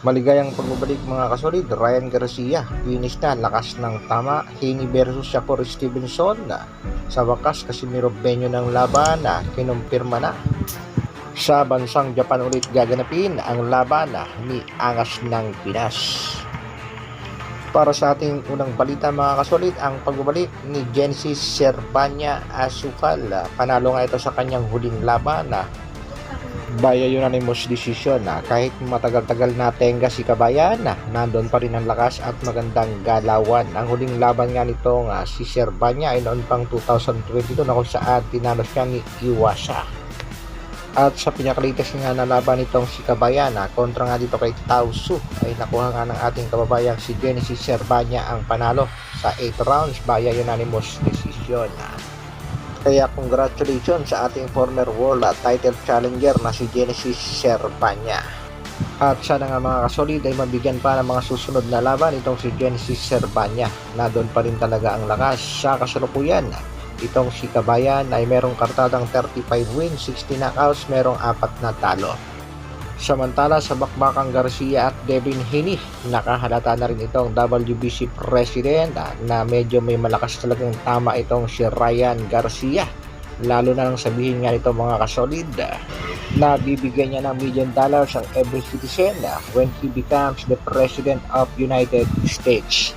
Maligayang pagbabalik mga kasolid, Ryan Garcia, finish na, lakas ng tama, Haney versus Shakur Stevenson na. Sa wakas, Casimiro Benyo ng laban na kinumpirma na. Sa bansang Japan ulit gaganapin ang laban ni Angas ng Pinas. Para sa ating unang balita mga kasolid, ang pagbabalik ni Genesis Servania Azucal. Panalo nga ito sa kanyang huling laban via unanimous decision kahit matagal-tagal na tenga si Kabayan nandun pa rin ang lakas at magandang galawan. Ang huling laban nga nito si Servania ay noon pang 2022 na kung saan tinalo siya ni Iwasa. At sa pinakalitas nga na laban nitong si Kabayan kontra nga dito kay Tausu ay nakuha nga ng ating kababayang si Genesis Servania ang panalo sa 8 rounds via unanimous decision. Kaya congratulations sa ating former world title challenger na si Genesis Servania. At sana nga mga kasolid ay mabigyan pa ng mga susunod na laban itong si Genesis Servania na doon pa rin talaga ang lakas. Sa kasalukuyan, itong si Kabayan ay merong kartadang 35 wins, 60 knockouts, merong 4 na talo. Samantala sa bakbakang Garcia at Devin Haney, nakahalata na rin itong WBC President na medyo may malakas talagang tama itong si Ryan Garcia. Lalo na nang sabihin nga nito mga kasolid na bibigyan niya ng $1 million ang every citizen when he becomes the President of United States.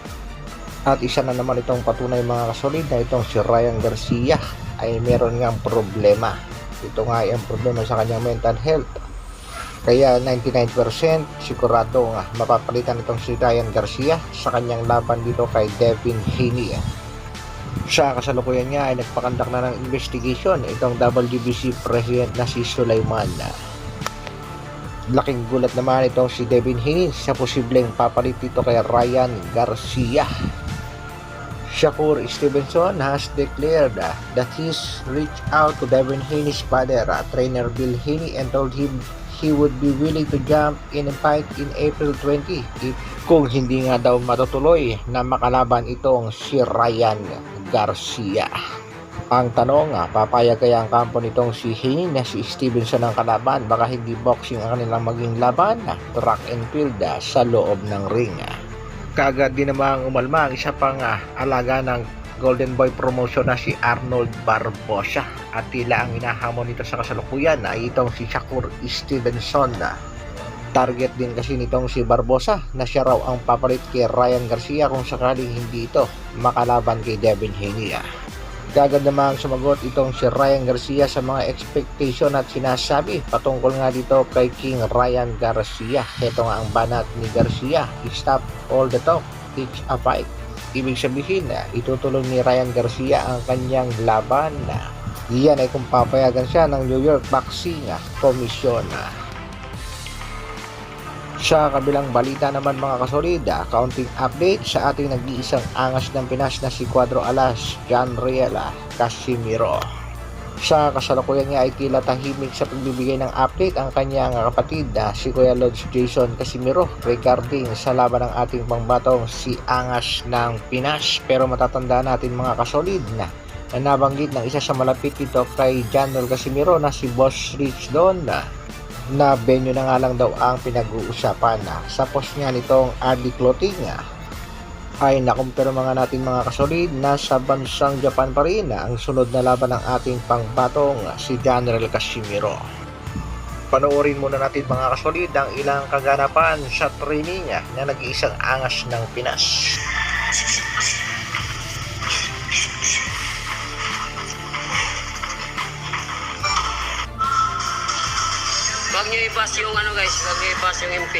At isa na naman itong patunay mga kasolid na itong si Ryan Garcia ay meron ngang problema. Ito nga ay ang problema sa kanyang mental health. Kaya 99% sigurado nga mapapalitan itong si Ryan Garcia sa kanyang laban dito kay Devin Haney. Sa kasalukuyan niya ay nagpakandak na ng investigation itong WBC President na si Sulaiman. Laking gulat naman itong si Devin Haney sa posibleng papalit dito kay Ryan Garcia. Shakur Stevenson has declared that he's reached out to Devin Haney's father, trainer Bill Haney, and told him he would be willing to jump in a fight in April 20 kung hindi nga daw matutuloy na makalaban itong si Ryan Garcia. Ang tanong papayag kaya ang kampo nitong si Haney na si Stevenson ang kalaban? Baka hindi boxing ang kanilang maging laban, track and field sa loob ng ring. Kagad din namang umalma ang isa pang alaga ng Golden Boy promotion na si Arnold Barbosa at tila ang inahamon nito sa kasalukuyan ay itong si Shakur Stevenson. Target din kasi nitong si Barbosa na siya raw ang papalit kay Ryan Garcia kung sakaling hindi ito makalaban kay Devin Haney. Kagad namang sumagot itong si Ryan Garcia sa mga expectation at sinasabi patungkol nga dito kay King Ryan Garcia. Ito nga ang banat ni Garcia, stop all the talk, it's a fight. Ibig sabihin itutulong ni Ryan Garcia ang kanyang laban. Iyan ay kung papayagan siya ng New York Boxing Commission. Sa kabilang balita naman mga kasolid, kaunting update sa ating nag-iisang angas ng Pinas na si Cuadro Alas, John Riel Casimiro. Sa kasalukuyan niya ay tila tahimik sa pagbibigay ng update ang kanyang kapatid si Kuya Lods Jason Casimiro regarding sa laban ng ating pangbatong si Angas ng Pinas. Pero matatandaan natin mga kasolid na nabanggit ng isa sa malapit dito kay Janel Casimiro na si Boss Rich Don na venue na nga lang daw ang pinag-uusapan. Sa post niya nitong Adli Clothing ay nakumpirma nga natin mga kasolid na sa bansang Japan pa rin ang sunod na laban ng ating pangbatong si Janel Casimiro. Panoorin muna natin mga kasolid ang ilang kaganapan sa training na nag-iisang angas ng Pinas. Huwag nyo i-pass yung guys, huwag nyo i-pass yung MP.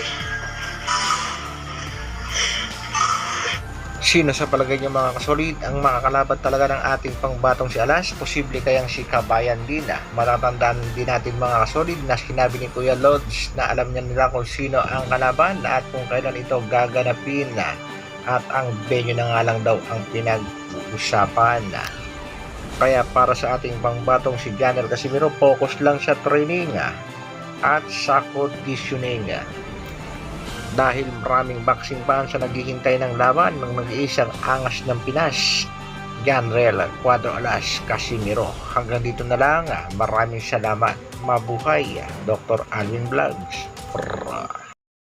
Sino sa palagay niyo mga kasolid ang makakalaban talaga ng ating pangbatong si Alas? Posible kayang si Kabayan din Matatandaan din natin mga kasolid na sinabi ni Kuya Lods na alam niya nila kung sino ang kalaban at kung kailan ito gaganapin at ang venue na nga lang daw ang pinag-uusapan. Kaya para sa ating pangbatong si Janel Casimiro, focus lang sa training at sa conditioning. Dahil maraming boxing fans ang naghihintay ng laban ng nag-iisang angas ng Pinas, Ganrel Cuadro Alas Casimiro. Hanggang dito na lang. Maraming salamat. Mabuhay, Dr. Alvin Vlogs.